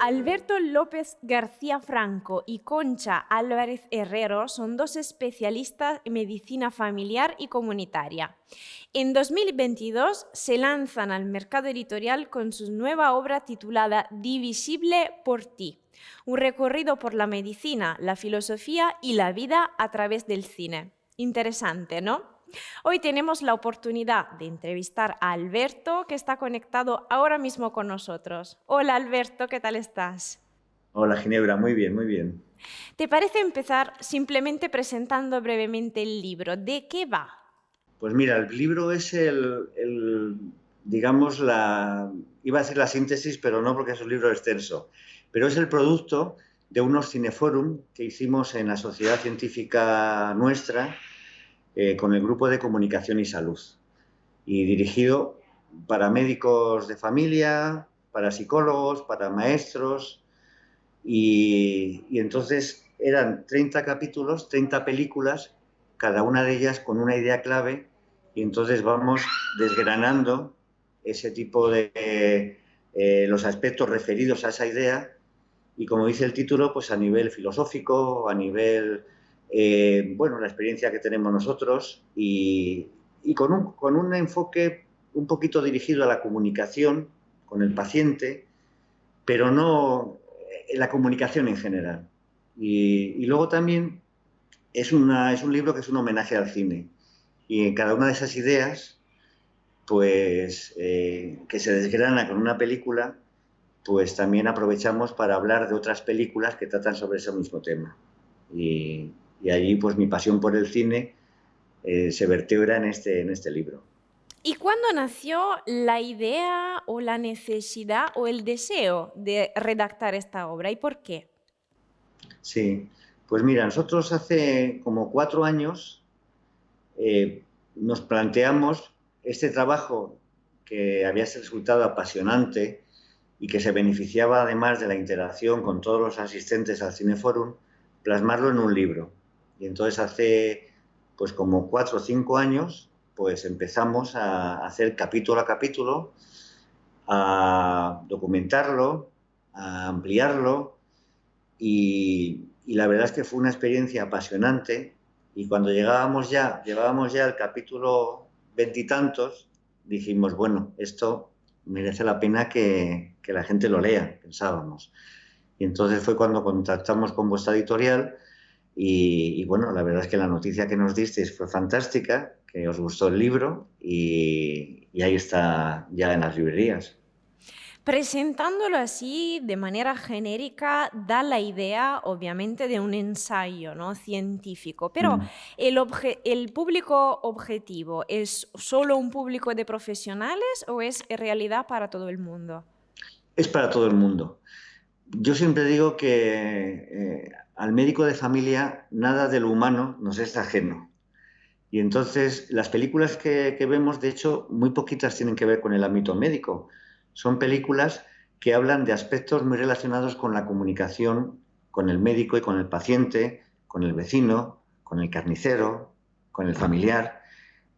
Alberto López García Franco y Concha Álvarez Herrero son dos especialistas en medicina familiar y comunitaria. En 2022 se lanzan al mercado editorial con su nueva obra titulada Divisible por ti, un recorrido por la medicina, la filosofía y la vida a través del cine. Interesante, ¿no? Hoy tenemos la oportunidad de entrevistar a Alberto, que está conectado ahora mismo con nosotros. Hola Alberto, ¿qué tal estás? Hola Ginebra, muy bien, muy bien. ¿Te parece empezar simplemente presentando brevemente el libro? ¿De qué va? Pues mira, el libro es digamos, iba a ser la síntesis, pero no porque es un libro extenso, pero es el producto de unos cineforum que hicimos en la Sociedad Científica nuestra con el Grupo de Comunicación y Salud y dirigido para médicos de familia, para psicólogos, para maestros y entonces eran 30 capítulos, 30 películas, cada una de ellas con una idea clave y entonces vamos desgranando ese tipo de los aspectos referidos a esa idea y como dice el título, pues a nivel filosófico, a nivel, bueno, la experiencia que tenemos nosotros y con un enfoque un poquito dirigido a la comunicación con el paciente, pero no en la comunicación en general. Y luego también es un libro que es un homenaje al cine. Y en cada una de esas ideas, pues que se desgrana con una película, pues también aprovechamos para hablar de otras películas que tratan sobre ese mismo tema. Y allí, pues mi pasión por el cine se vertebra en este libro. ¿Y cuándo nació la idea o la necesidad o el deseo de redactar esta obra y por qué? Sí, pues mira, nosotros hace como 4 años nos planteamos este trabajo que había resultado apasionante y que se beneficiaba además de la interacción con todos los asistentes al Cineforum, plasmarlo en un libro. Y entonces hace pues como 4 o 5 años pues empezamos a hacer capítulo a capítulo, a documentarlo, a ampliarlo y la verdad es que fue una experiencia apasionante y cuando llevábamos ya al capítulo veintitantos, dijimos, bueno, esto merece la pena que la gente lo lea, pensábamos. Y entonces fue cuando contactamos con vuestra editorial y bueno, la verdad es que la noticia que nos disteis fue fantástica, que os gustó el libro y ahí está ya en las librerías. Presentándolo así de manera genérica da la idea, obviamente, de un ensayo, ¿no?, científico, pero Mm. ¿el público objetivo es solo un público de profesionales o es en realidad para todo el mundo? Es para todo el mundo. Yo siempre digo que al médico de familia nada de lo humano nos es ajeno. Y entonces las películas que vemos, de hecho, muy poquitas tienen que ver con el ámbito médico. Son películas que hablan de aspectos muy relacionados con la comunicación con el médico y con el paciente, con el vecino, con el carnicero, con el familiar.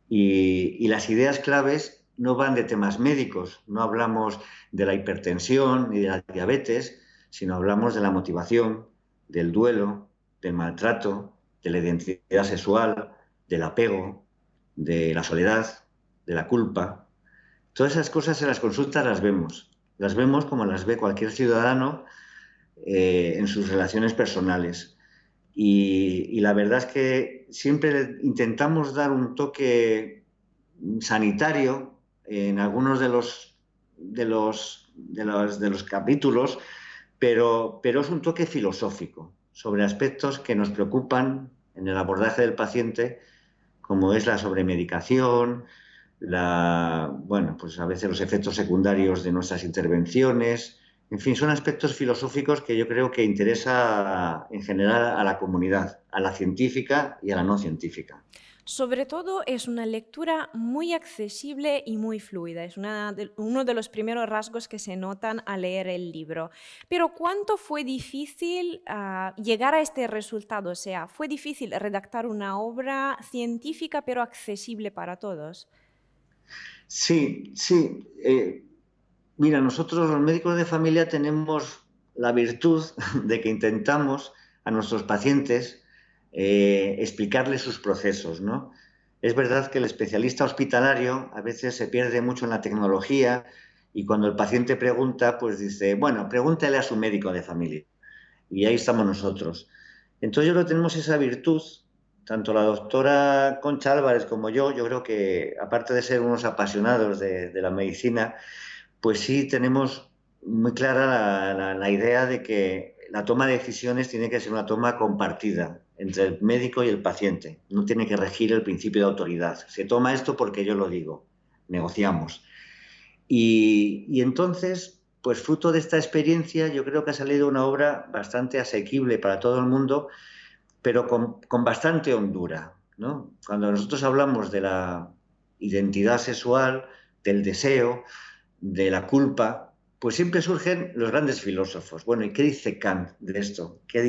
Y las ideas claves no van de temas médicos, no hablamos de la hipertensión ni de la diabetes, sino hablamos de la motivación, del duelo, del maltrato, de la identidad sexual, del apego, de la soledad, de la culpa. Todas esas cosas en las consultas las vemos como las ve cualquier ciudadano en sus relaciones personales. Y la verdad es que siempre intentamos dar un toque sanitario en algunos de los capítulos, pero es un toque filosófico sobre aspectos que nos preocupan en el abordaje del paciente, como es la sobremedicación, bueno, pues a veces los efectos secundarios de nuestras intervenciones. En fin, son aspectos filosóficos que yo creo que interesa en general a la comunidad, a la científica y a la no científica. Sobre todo es una lectura muy accesible y muy fluida. Es uno de los primeros rasgos que se notan al leer el libro. Pero ¿cuánto fue difícil llegar a este resultado? O sea, ¿fue difícil redactar una obra científica pero accesible para todos? Sí, sí. Mira, nosotros los médicos de familia tenemos la virtud de que intentamos a nuestros pacientes explicarles sus procesos, ¿no? Es verdad que el especialista hospitalario a veces se pierde mucho en la tecnología y cuando el paciente pregunta, pues dice, bueno, pregúntele a su médico de familia. Y ahí estamos nosotros. Entonces yo creo que tenemos esa virtud, tanto la doctora Concha Álvarez como yo creo que aparte de ser unos apasionados de la medicina, pues sí tenemos muy clara la idea de que la toma de decisiones tiene que ser una toma compartida entre el médico y el paciente. No tiene que regir el principio de autoridad. Se toma esto porque yo lo digo. Negociamos. Y entonces, pues fruto de esta experiencia, yo creo que ha salido una obra bastante asequible para todo el mundo, pero con bastante hondura, ¿no? Cuando nosotros hablamos de la identidad sexual, del deseo, de la culpa, pues siempre surgen los grandes filósofos. Bueno, ¿y qué dice Kant de esto? Qué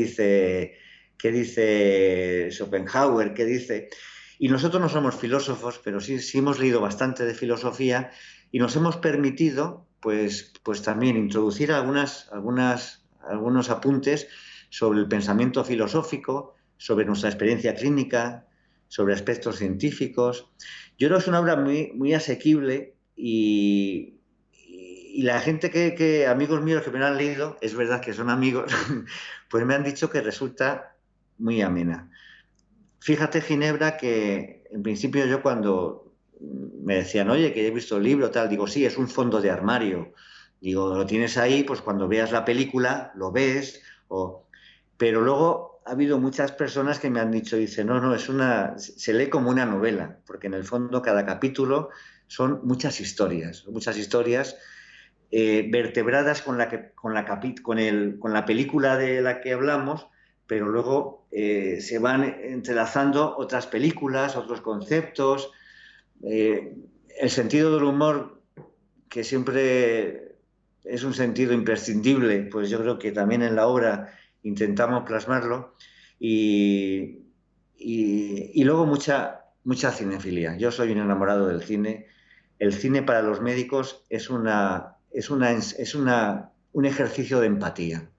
dice Schopenhauer? ¿Qué dice? Y nosotros no somos filósofos, pero sí hemos leído bastante de filosofía y nos hemos permitido, pues también introducir algunos apuntes sobre el pensamiento filosófico, sobre nuestra experiencia clínica, sobre aspectos científicos. Yo creo que es una obra muy asequible y la gente amigos míos que me lo han leído, es verdad que son amigos, pues me han dicho que resulta muy amena. Fíjate, Ginebra, que en principio yo cuando me decían, oye, que he visto el libro, tal, digo, sí, es un fondo de armario. Digo, lo tienes ahí, pues cuando veas la película, lo ves, pero luego ha habido muchas personas que me han dicho, dice, no, se lee como una novela, porque en el fondo cada capítulo son muchas historias vertebradas con la película de la que hablamos, pero luego se van entrelazando otras películas, otros conceptos, el sentido del humor, que siempre es un sentido imprescindible, pues yo creo que también en la obra intentamos plasmarlo, y luego mucha cinefilia. Yo soy un enamorado del cine. El cine para los médicos es un ejercicio de empatía.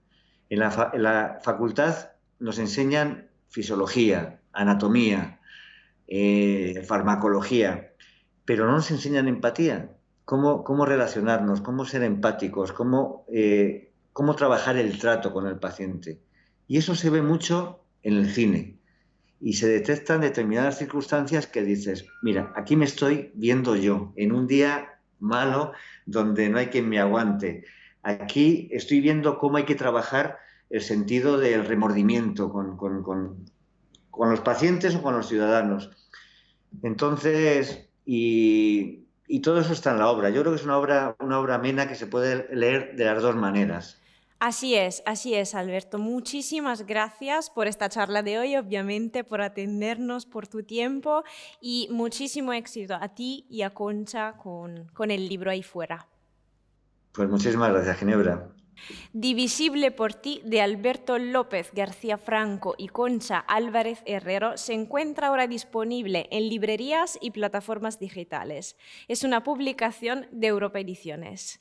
En la facultad nos enseñan fisiología, anatomía, farmacología, pero no nos enseñan empatía. Cómo relacionarnos, cómo ser empáticos, cómo trabajar el trato con el paciente. Y eso se ve mucho en el cine. Y se detectan determinadas circunstancias que dices, mira, aquí me estoy viendo yo, en un día malo donde no hay quien me aguante. Aquí estoy viendo cómo hay que trabajar el sentido del remordimiento con los pacientes o con los ciudadanos. Entonces, y todo eso está en la obra. Yo creo que es una obra amena que se puede leer de las dos maneras. Así es, Alberto. Muchísimas gracias por esta charla de hoy, obviamente, por atendernos, por tu tiempo y muchísimo éxito a ti y a Concha con el libro ahí fuera. Pues muchísimas gracias, Ginebra. Divisible por ti, de Alberto López García Franco y Concha Álvarez Herrero, se encuentra ahora disponible en librerías y plataformas digitales. Es una publicación de Europa Ediciones.